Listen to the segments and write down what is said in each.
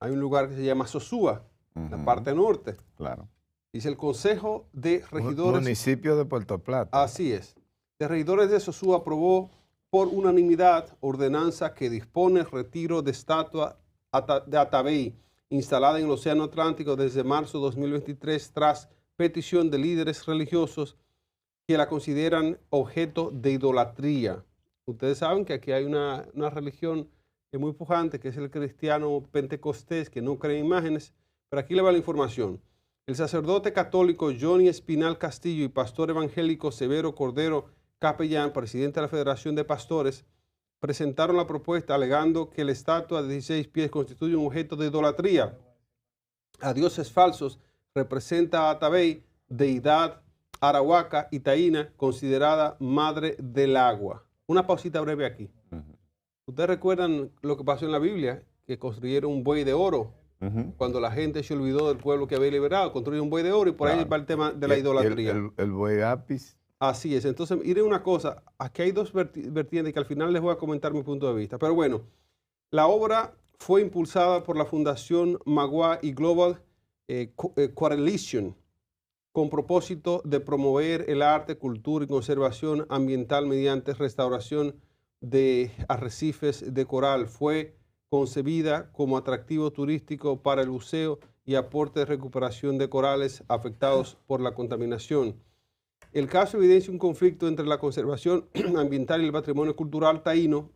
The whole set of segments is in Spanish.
hay un lugar que se llama Sosúa, la parte norte. Claro. Dice el Consejo de Regidores. Municipio de Puerto Plata. Así es. De regidores de Sosúa aprobó por unanimidad ordenanza que dispone el retiro de estatua de Atabey, instalada en el Océano Atlántico desde marzo de 2023, tras petición de líderes religiosos que la consideran objeto de idolatría. Ustedes saben que aquí hay una religión muy pujante, que es el cristiano pentecostés, que no cree en imágenes, pero aquí le va la información. El sacerdote católico Johnny Espinal Castillo y pastor evangélico Severo Cordero Capellán, presidente de la Federación de Pastores, presentaron la propuesta alegando que la estatua de 16 pies constituye un objeto de idolatría a dioses falsos, representa a Atabey, deidad arahuaca y taína, considerada madre del agua. Una pausita breve aquí. ¿Ustedes recuerdan lo que pasó en la Biblia? Que construyeron un buey de oro. Cuando la gente se olvidó del pueblo que había liberado, construyeron un buey de oro y por ahí va el tema de la idolatría. El buey apis. Así es. Entonces, miren una cosa. Aquí hay dos vertientes que al final les voy a comentar mi punto de vista. Pero bueno, la obra fue impulsada por la Fundación Magua y Global Coalition con propósito de promover el arte, cultura y conservación ambiental mediante restauración de arrecifes de coral. Fue concebida como atractivo turístico para el buceo y aporte de recuperación de corales afectados por la contaminación. El caso evidencia un conflicto entre la conservación ambiental y el patrimonio cultural taíno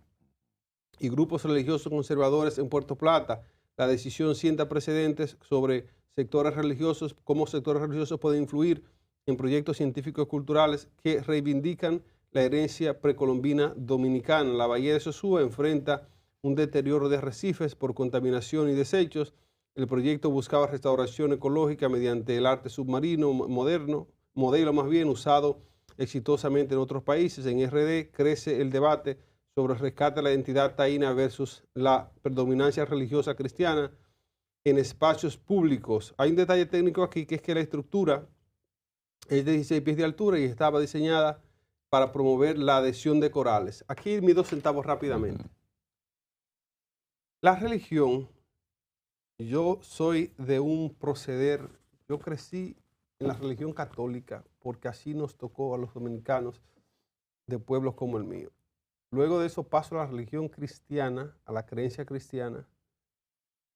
y grupos religiosos conservadores en Puerto Plata. La decisión sienta precedentes sobre sectores religiosos, cómo sectores religiosos pueden influir en proyectos científicos y culturales que reivindican la herencia precolombina dominicana. La bahía de Sosúa enfrenta un deterioro de arrecifes por contaminación y desechos. El proyecto buscaba restauración ecológica mediante el arte submarino moderno, modelo más bien usado exitosamente en otros países. En RD crece el debate sobre el rescate de la identidad taína versus la predominancia religiosa cristiana en espacios públicos. Hay un detalle técnico aquí, que es que la estructura es de 16 pies de altura y estaba diseñada para promover la adhesión de corales. Aquí mis 2 centavos rápidamente. La religión, yo soy de un proceder, yo crecí en la religión católica porque así nos tocó a los dominicanos de pueblos como el mío. Luego de eso paso a la religión cristiana, a la creencia cristiana,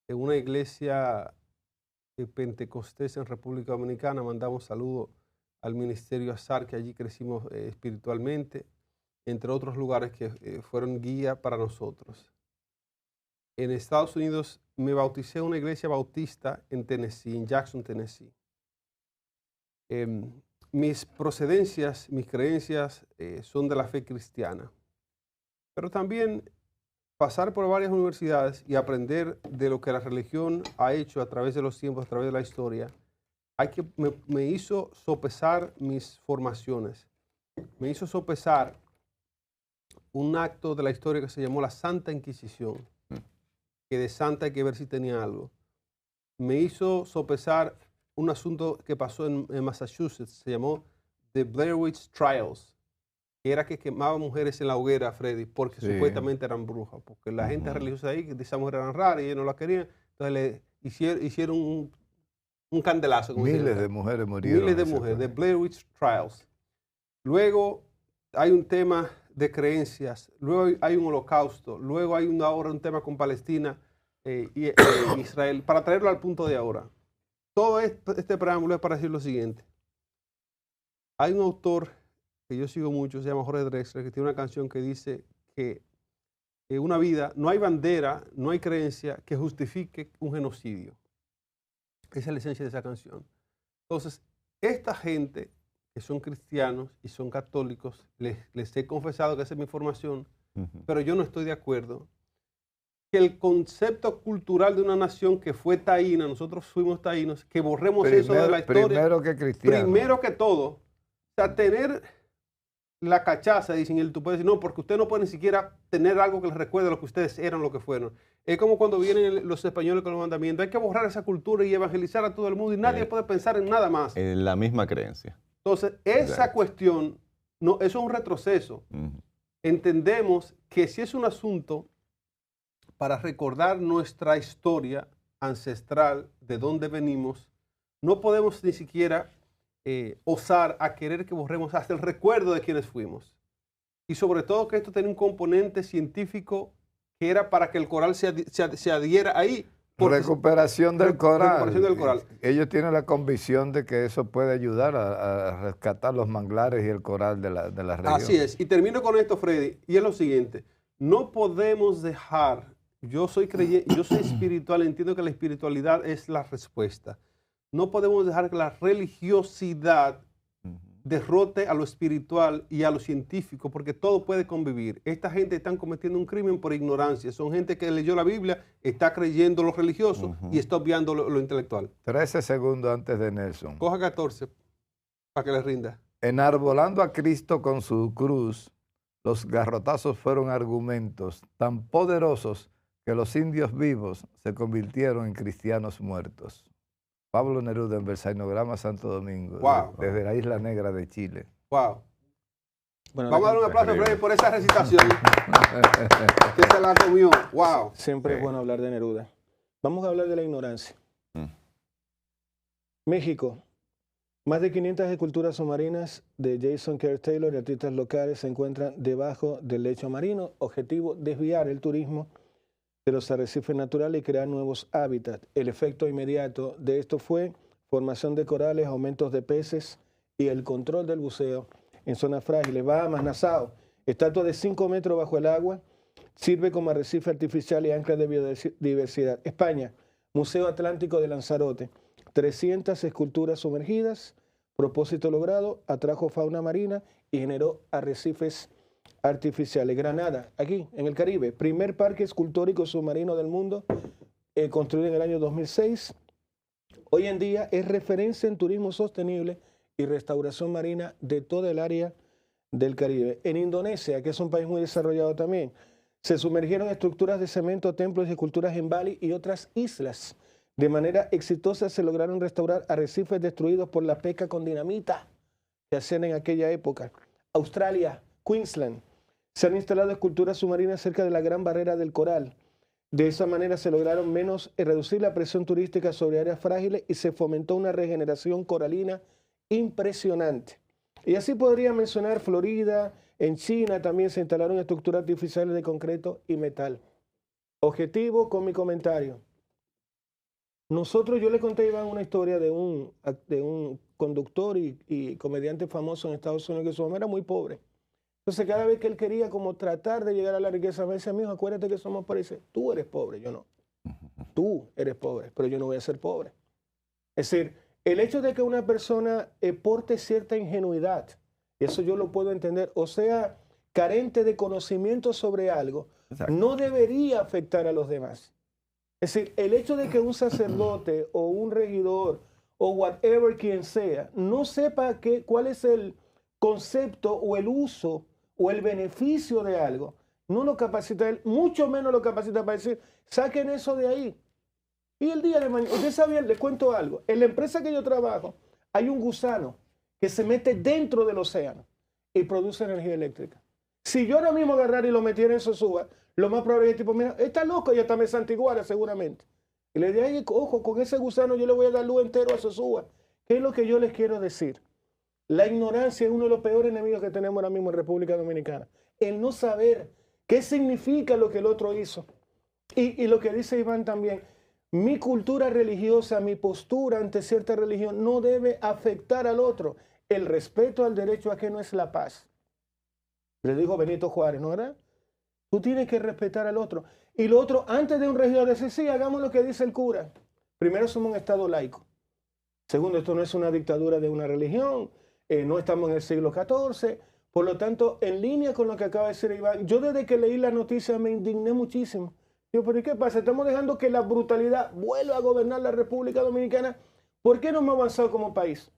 en una iglesia pentecostés en República Dominicana. Mandamos saludos al Ministerio Azar, que allí crecimos espiritualmente, entre otros lugares que fueron guía para nosotros. En Estados Unidos me bauticé en una iglesia bautista en Tennessee, en Jackson, Tennessee. Mis procedencias, mis creencias son de la fe cristiana, pero también pasar por varias universidades y aprender de lo que la religión ha hecho a través de los tiempos, a través de la historia, me hizo sopesar mis formaciones, me hizo sopesar un acto de la historia que se llamó la Santa Inquisición, que de santa hay que ver si tenía algo. Me hizo sopesar un asunto que pasó en Massachusetts, se llamó The Blair Witch Trials, que era que quemaban mujeres en la hoguera, Freddy, porque supuestamente eran brujas, porque la gente religiosa ahí, que esas mujeres eran raras y ellos no las querían, entonces le hicieron un candelazo. Miles de mujeres murieron. Miles de mujeres, The Blair Witch Trials. Luego hay un tema de creencias, luego hay un holocausto, luego hay ahora un tema con Palestina y Israel, para traerlo al punto de ahora. Todo este preámbulo es para decir lo siguiente. Hay un autor que yo sigo mucho, se llama Jorge Drexler, que tiene una canción que dice que una vida, no hay bandera, no hay creencia que justifique un genocidio. Esa es la esencia de esa canción. Entonces, esta gente que son cristianos y son católicos, les he confesado que esa es mi formación, pero yo no estoy de acuerdo que el concepto cultural de una nación que fue taína, nosotros fuimos taínos, que borremos eso de la historia. Primero que cristiano. Primero que todo. O sea, tener la cachaza, dicen, tú puedes decir, no, porque usted no puede ni siquiera tener algo que les recuerde lo que ustedes eran, lo que fueron. Es como cuando vienen los españoles con los mandamientos. Hay que borrar esa cultura y evangelizar a todo el mundo y nadie puede pensar en nada más. En la misma creencia. Entonces, esa cuestión, no, eso es un retroceso. Entendemos que si es un asunto para recordar nuestra historia, ancestral de dónde venimos, no podemos ni siquiera osar a querer que borremos hasta el recuerdo de quienes fuimos. Y sobre todo que esto tiene un componente científico que era para que el coral se adhiera ahí. Recuperación del coral. Recuperación del coral. Ellos tienen la convicción de que eso puede ayudar a rescatar los manglares y el coral de la región. Así es. Y termino con esto, Freddy, y es lo siguiente. No podemos dejar, yo soy creyente, yo soy espiritual, entiendo que la espiritualidad es la respuesta. No podemos dejar que la religiosidad derrote a lo espiritual y a lo científico, porque todo puede convivir. Esta gente está cometiendo un crimen por ignorancia. Son gente que leyó la Biblia, está creyendo lo religioso y está obviando lo intelectual. 13 segundos antes de Nelson. Coja 14 para que le rinda. Enarbolando a Cristo con su cruz, los garrotazos fueron argumentos tan poderosos que los indios vivos se convirtieron en cristianos muertos. Pablo Neruda en Versailles, Santo Domingo, wow, desde la Isla Negra de Chile. Wow. Bueno, vamos a dar un aplauso, Freddy, por esa recitación que se la comió. Wow. Siempre es bueno hablar de Neruda. Vamos a hablar de la ignorancia. México. Más de 500 esculturas submarinas de Jason Kerr Taylor y artistas locales se encuentran debajo del lecho marino. Objetivo, desviar el turismo de los arrecifes naturales y crear nuevos hábitats. El efecto inmediato de esto fue formación de corales, aumentos de peces y el control del buceo en zonas frágiles. Bahamas, Nassau, estatua de 5 metros bajo el agua, sirve como arrecife artificial y ancla de biodiversidad. España, Museo Atlántico de Lanzarote, 300 esculturas sumergidas, propósito logrado, atrajo fauna marina y generó arrecifes artificiales. Granada, aquí en el Caribe, primer parque escultórico submarino del mundo, construido en el año 2006. Hoy en día es referencia en turismo sostenible y restauración marina de toda el área del Caribe. En Indonesia, que es un país muy desarrollado también, se sumergieron estructuras de cemento, templos y esculturas en Bali y otras islas. De manera exitosa se lograron restaurar arrecifes destruidos por la pesca con dinamita que hacían en aquella época. Australia, Queensland, se han instalado esculturas submarinas cerca de la Gran Barrera del Coral. De esa manera se lograron reducir la presión turística sobre áreas frágiles y se fomentó una regeneración coralina impresionante. Y así podría mencionar Florida, en China también se instalaron estructuras artificiales de concreto y metal. Objetivo con mi comentario. Yo le conté a Iván una historia de un conductor y comediante famoso en Estados Unidos que su mamá era muy pobre. Entonces cada vez que él quería como tratar de llegar a la riqueza, me decía, mijo, acuérdate que somos países. Tú eres pobre, yo no. Tú eres pobre, pero yo no voy a ser pobre. Es decir, el hecho de que una persona porte cierta ingenuidad, eso yo lo puedo entender, o sea, carente de conocimiento sobre algo, exacto, no debería afectar a los demás. Es decir, el hecho de que un sacerdote o un regidor o whatever quien sea no sepa cuál es el concepto o el uso o el beneficio de algo, no lo capacita él, mucho menos lo capacita para decir, saquen eso de ahí. Y el día de mañana, ustedes sabían, les cuento algo, en la empresa que yo trabajo hay un gusano que se mete dentro del océano y produce energía eléctrica. Si yo ahora mismo agarrara y lo metiera en Sosúa, lo más probable es que tipo, mira, está loco y hasta me santiguara seguramente. Y le diría, ay, ojo, con ese gusano yo le voy a dar luz entero a Sosúa. ¿Qué es lo que yo les quiero decir? La ignorancia es uno de los peores enemigos que tenemos ahora mismo en República Dominicana. El no saber qué significa lo que el otro hizo. Y lo que dice Iván también, mi cultura religiosa, mi postura ante cierta religión no debe afectar al otro. El respeto al derecho ajeno es la paz. Le dijo Benito Juárez, ¿no era? Tú tienes que respetar al otro. Y lo otro, antes de un regidor decir, sí, hagamos lo que dice el cura. Primero, somos un Estado laico. Segundo, esto no es una dictadura de una religión. No estamos en el siglo XIV. Por lo tanto, en línea con lo que acaba de decir Iván, yo desde que leí la noticia me indigné muchísimo. Digo, ¿pero qué pasa? Estamos dejando que la brutalidad vuelva a gobernar la República Dominicana. ¿Por qué no hemos avanzado como país?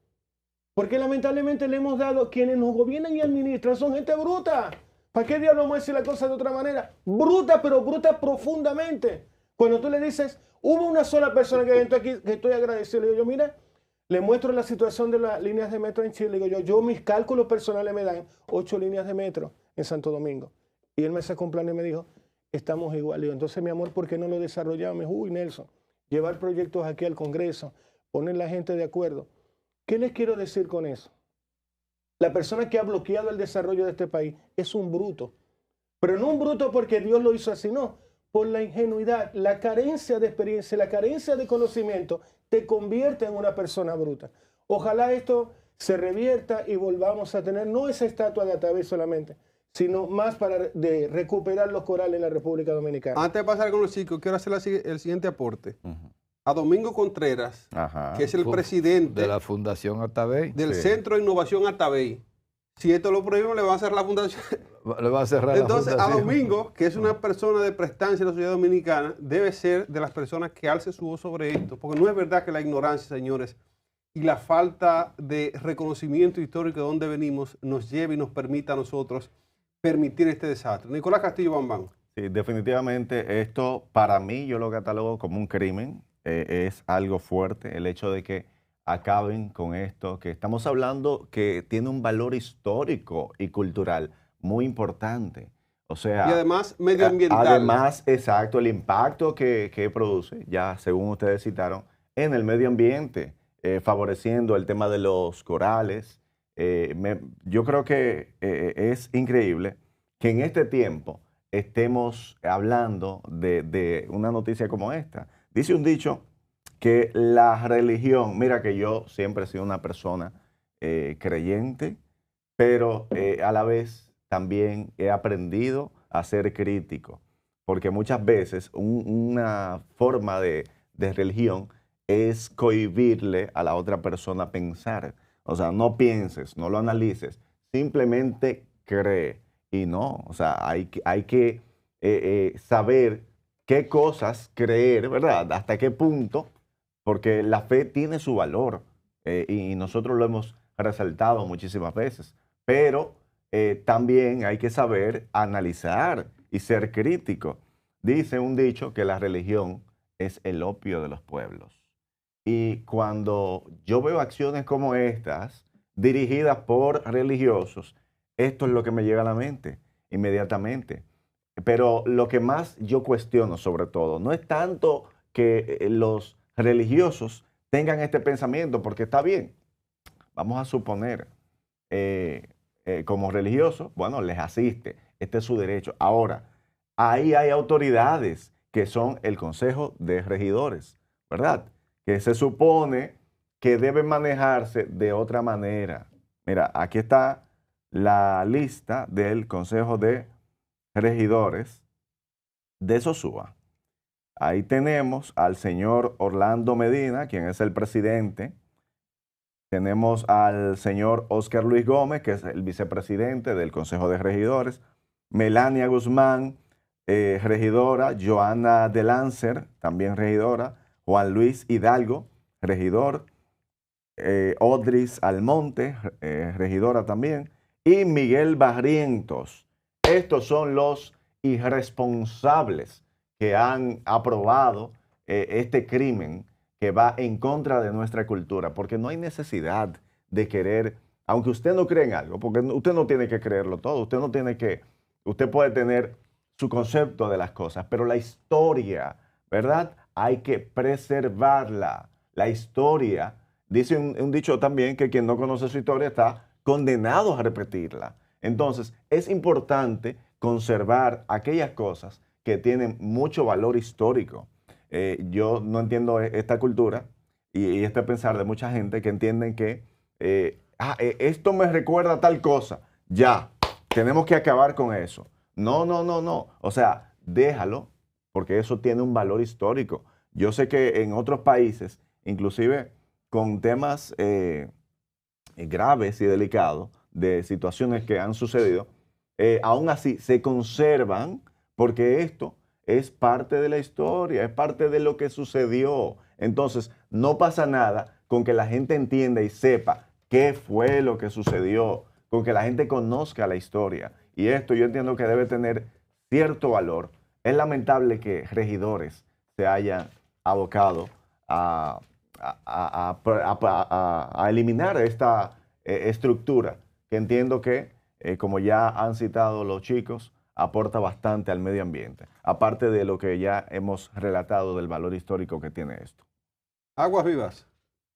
Porque lamentablemente le hemos dado, quienes nos gobiernan y administran son gente bruta. ¿Para qué diablos vamos a decir la cosa de otra manera? Bruta, pero bruta profundamente. Cuando tú le dices, hubo una sola persona que entró aquí, que estoy agradecido, le digo yo, mira, le muestro la situación de las líneas de metro en Chile. Le digo yo mis cálculos personales me dan 8 líneas de metro en Santo Domingo. Y él me sacó un plan y me dijo, estamos igual. Le digo, entonces, mi amor, ¿por qué no lo desarrollamos? Me dijo, uy, Nelson, llevar proyectos aquí al Congreso, poner la gente de acuerdo. ¿Qué les quiero decir con eso? La persona que ha bloqueado el desarrollo de este país es un bruto. Pero no un bruto porque Dios lo hizo así, no. Por la ingenuidad, la carencia de experiencia, la carencia de conocimiento te convierte en una persona bruta. Ojalá esto se revierta y volvamos a tener no esa estatua de Atabey solamente, sino más para recuperar los corales en la República Dominicana. Antes de pasar con los chicos, quiero hacer el siguiente aporte. A Domingo Contreras, que es el presidente de la Fundación Atabey, del Centro de Innovación Atabey. Si esto lo prohíben, le van a cerrar la fundación. Le va a cerrar Entonces, la a fundación. Domingo, que es una persona de prestancia en la sociedad dominicana, debe ser de las personas que alce su voz sobre esto. Porque no es verdad que la ignorancia, señores, y la falta de reconocimiento histórico de dónde venimos nos lleve y nos permita a nosotros permitir este desastre. Nicolás Castillo Bambán. Sí, definitivamente esto para mí yo lo catalogo como un crimen. Es algo fuerte el hecho de que acaben con esto, que estamos hablando que tiene un valor histórico y cultural muy importante. O sea, Y además medioambiental. Además, exacto, el impacto que produce, ya según ustedes citaron, en el medio ambiente, favoreciendo el tema de los corales. Yo creo que es increíble que en este tiempo estemos hablando de una noticia como esta. Dice un dicho que la religión, mira que yo siempre he sido una persona creyente, pero a la vez también he aprendido a ser crítico, porque muchas veces una forma de religión es cohibirle a la otra persona pensar. O sea, no pienses, no lo analices, simplemente cree. Y no, o sea, hay que saber qué cosas creer, ¿verdad? Hasta qué punto, porque la fe tiene su valor y nosotros lo hemos resaltado muchísimas veces, pero también hay que saber analizar y ser crítico. Dice un dicho que la religión es el opio de los pueblos. Y cuando yo veo acciones como estas, dirigidas por religiosos, esto es lo que me llega a la mente inmediatamente. Pero lo que más yo cuestiono sobre todo, no es tanto que los religiosos tengan este pensamiento, porque está bien, vamos a suponer, como religiosos, bueno, les asiste, este es su derecho. Ahora, ahí hay autoridades que son el Consejo de Regidores, ¿verdad? Que se supone que deben manejarse de otra manera. Mira, aquí está la lista del Consejo de Regidores de Sosúa. Ahí tenemos al señor Orlando Medina, quien es el presidente. Tenemos al señor Óscar Luis Gómez, que es el vicepresidente del Consejo de Regidores. Melania Guzmán, regidora. Joana de Lancer, también regidora. Juan Luis Hidalgo, regidor. Odris Almonte, regidora también. Y Miguel Barrientos. Estos son los irresponsables que han aprobado este crimen que va en contra de nuestra cultura, porque no hay necesidad de querer, aunque usted no cree en algo, porque usted no tiene que creerlo todo, usted puede tener su concepto de las cosas, pero la historia, ¿verdad? Hay que preservarla. La historia, dice un dicho también que quien no conoce su historia está condenado a repetirla. Entonces, es importante conservar aquellas cosas que tienen mucho valor histórico. Yo no entiendo esta cultura y este pensar de mucha gente que entienden que esto me recuerda a tal cosa. Ya, tenemos que acabar con eso. No, no, no, no. O sea, déjalo, porque eso tiene un valor histórico. Yo sé que en otros países, inclusive con temas graves y delicados, de situaciones que han sucedido, aún así se conservan porque esto es parte de la historia, es parte de lo que sucedió. Entonces, no pasa nada con que la gente entienda y sepa qué fue lo que sucedió, con que la gente conozca la historia. Y esto yo entiendo que debe tener cierto valor. Es lamentable que regidores se hayan abocado a eliminar esta estructura, que entiendo que, como ya han citado los chicos, aporta bastante al medio ambiente, aparte de lo que ya hemos relatado del valor histórico que tiene esto. Aguas vivas.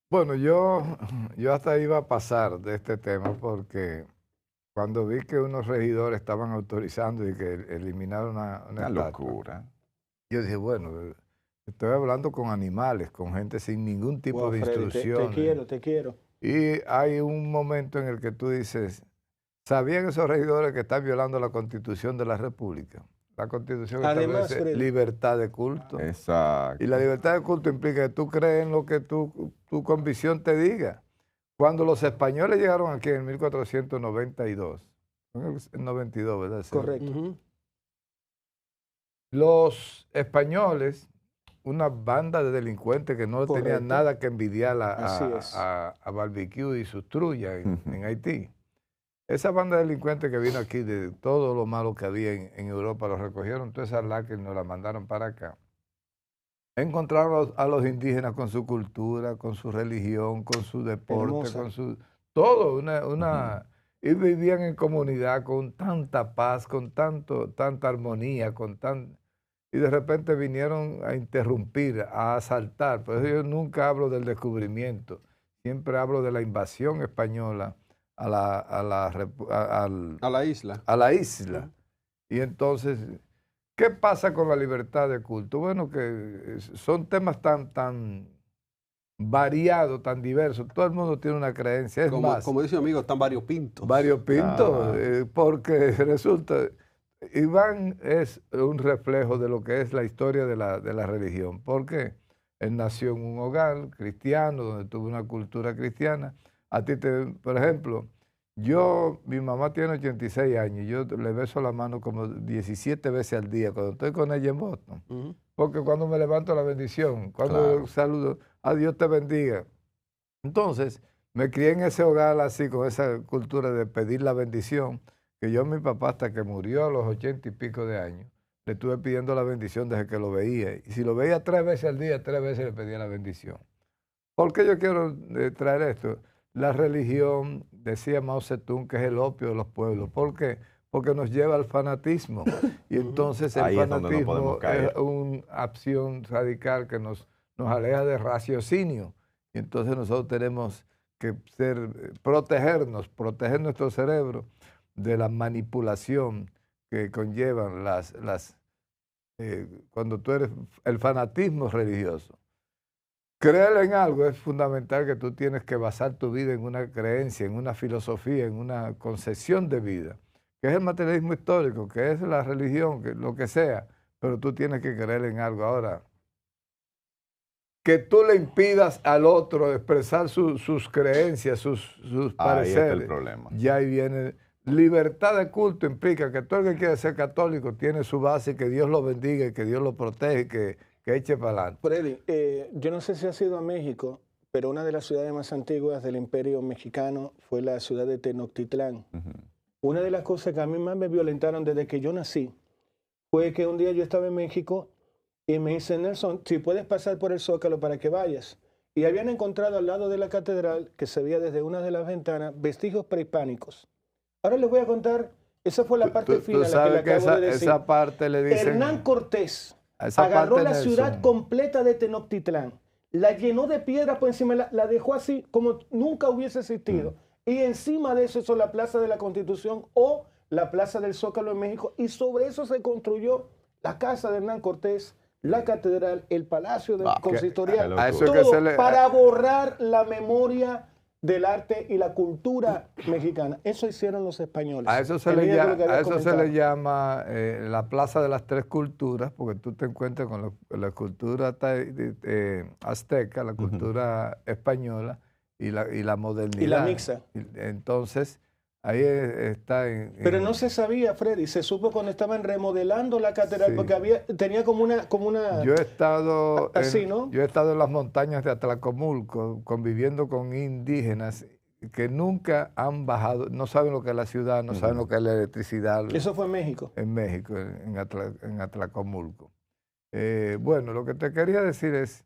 Bueno, yo hasta iba a pasar de este tema porque cuando vi que unos regidores estaban autorizando y que eliminaron una Una estatua, locura. yo dije, bueno, estoy hablando con animales, con gente sin ningún tipo Wow, de Freddy, instrucción. te quiero. Y hay un momento en el que tú dices, ¿sabían esos regidores que están violando la Constitución de la República? La Constitución Además, establece Freddy, libertad de culto. Exacto. Y la libertad de culto implica que tú crees en lo que tu convicción te diga. Cuando los españoles llegaron aquí en 1492, en 92, ¿verdad? Sí. correcto. Ujú. Los españoles, una banda de delincuentes que no Correcto. tenían nada que envidiar Así es. a Barbecue y sus trullas Ujú. en Haití. Esa banda de delincuentes que vino aquí, de todo lo malo que había en Europa, los recogieron, todas esas lacras y nos las mandaron para acá. Encontraron a los indígenas con su cultura, con su religión, con su deporte, Hermosa. con su... Todo, y vivían en comunidad con tanta paz, con tanta armonía, y de repente vinieron a interrumpir, a asaltar. Por eso yo nunca hablo del descubrimiento, siempre hablo de la invasión española a A la isla. la isla. Y entonces, ¿qué pasa con la libertad de culto? Bueno, que son temas tan variados, tan diversos. Todo el mundo tiene una creencia. Es más, Como dice mi amigo, están variopintos. variopinto, Ah. porque resulta, Iván es un reflejo de lo que es la historia de la religión. ¿Por qué? Él nació en un hogar cristiano, donde tuvo una cultura cristiana. Por ejemplo, mi mamá tiene 86 años y yo le beso la mano como 17 veces al día cuando estoy con ella en Boston. Ujú. Porque cuando me levanto la bendición, cuando Claro. saludo, a Dios te bendiga. Entonces, me crié en ese hogar así, con esa cultura de pedir la bendición, que yo a mi papá hasta que murió a los 80 y pico de años, le estuve pidiendo la bendición desde que lo veía. Y si lo veía 3 veces al día, 3 veces le pedía la bendición. ¿Por qué yo quiero traer esto? La religión, decía Mao Zedong, que es el opio de los pueblos. ¿Por qué? Porque nos lleva al fanatismo. Y entonces el Ahí es donde no fanatismo podemos caer. es una acción radical que nos aleja de raciocinio. Y entonces nosotros tenemos que proteger nuestro cerebro de la manipulación que conllevan cuando tú eres el fanatismo religioso. Creer en algo es fundamental, que tú tienes que basar tu vida en una creencia, en una filosofía, en una concepción de vida, que es el materialismo histórico, que es la religión, que lo que sea, pero tú tienes que creer en algo. Ahora, que tú le impidas al otro expresar sus creencias, sus Ahí está el pareceres, problema. ya ahí viene. Libertad de culto implica que todo el que quiere ser católico tiene su base, que Dios lo bendiga, y que Dios lo protege, que eche para adelante. Freddy, yo no sé si has ido a México, pero una de las ciudades más antiguas del Imperio Mexicano fue la ciudad de Tenochtitlán. Ujú. Una de las cosas que a mí más me violentaron desde que yo nací fue que un día yo estaba en México y me dice, Nelson, si puedes pasar por el Zócalo para que vayas. Y habían encontrado al lado de la catedral, que se veía desde una de las ventanas, vestigios prehispánicos. Ahora les voy a contar, esa fue la parte Tú final, la que sabes le que acabo de decir. esa parte le dicen... Hernán Cortés a esa agarró parte, la Nelson, ciudad completa de Tenochtitlán, la llenó de piedras por encima, la dejó así como nunca hubiese existido. Y encima de eso hizo la Plaza de la Constitución o la Plaza del Zócalo en México. Y sobre eso se construyó la casa de Hernán Cortés, la catedral, el palacio consistorial. qué a eso es Todo que se le... para borrar la memoria del arte y la cultura mexicana. Eso hicieron los españoles. A eso se En le línea con llama, lo que habías llama la Plaza de las Tres Culturas, porque tú te encuentras con la cultura azteca, la cultura española y la modernidad. Y la mixta. Entonces, ahí está Pero no se sabía, Freddy, se supo cuando estaban remodelando la catedral, Sí. porque tenía como una Yo he estado así, ¿no? Yo he estado en las montañas de Atlacomulco conviviendo con indígenas que nunca han bajado, no saben lo que es la ciudad, no saben lo que es la electricidad. Eso fue en México. En México, en Atlacomulco. Bueno, lo que te quería decir es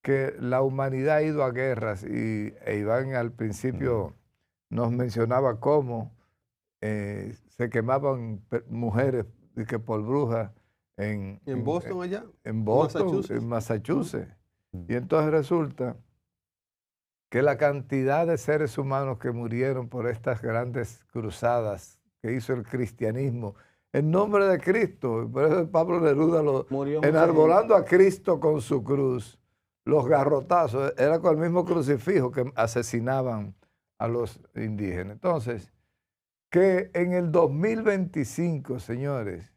que la humanidad ha ido a guerras e Iván al principio nos mencionaba cómo se quemaban mujeres y que por brujas ¿En Boston allá? En Boston, Massachusetts. en Massachusetts. Y entonces resulta que la cantidad de seres humanos que murieron por estas grandes cruzadas que hizo el cristianismo en nombre de Cristo, por eso Pablo Neruda enarbolando a Cristo con su cruz, los garrotazos, era con el mismo crucifijo que asesinaban a los indígenas. Entonces, que en el 2025, señores,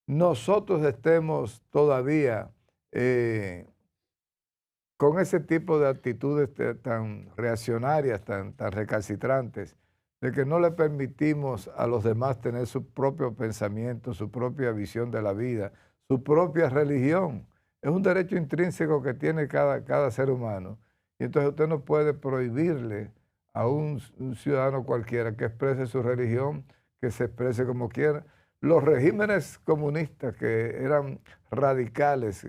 nosotros estemos todavía con ese tipo de actitudes tan reaccionarias, tan recalcitrantes, de que no le permitimos a los demás tener su propio pensamiento, su propia visión de la vida, su propia religión. Es un derecho intrínseco que tiene cada ser humano. Y entonces usted no puede prohibirle a un ciudadano cualquiera que exprese su religión, que se exprese como quiera. Los regímenes comunistas que eran radicales,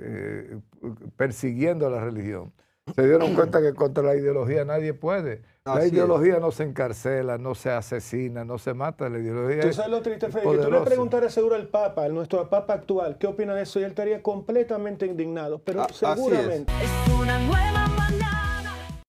persiguiendo la religión, se dieron cuenta que contra la ideología nadie puede. La ideología no se encarcela, no se asesina, no se mata. La ideología ¿Tú sabes lo triste, Freddy? Que tú le preguntaras seguro al Papa, nuestro Papa actual, ¿qué opina de eso? Y él estaría completamente indignado, pero seguramente. Es una nueva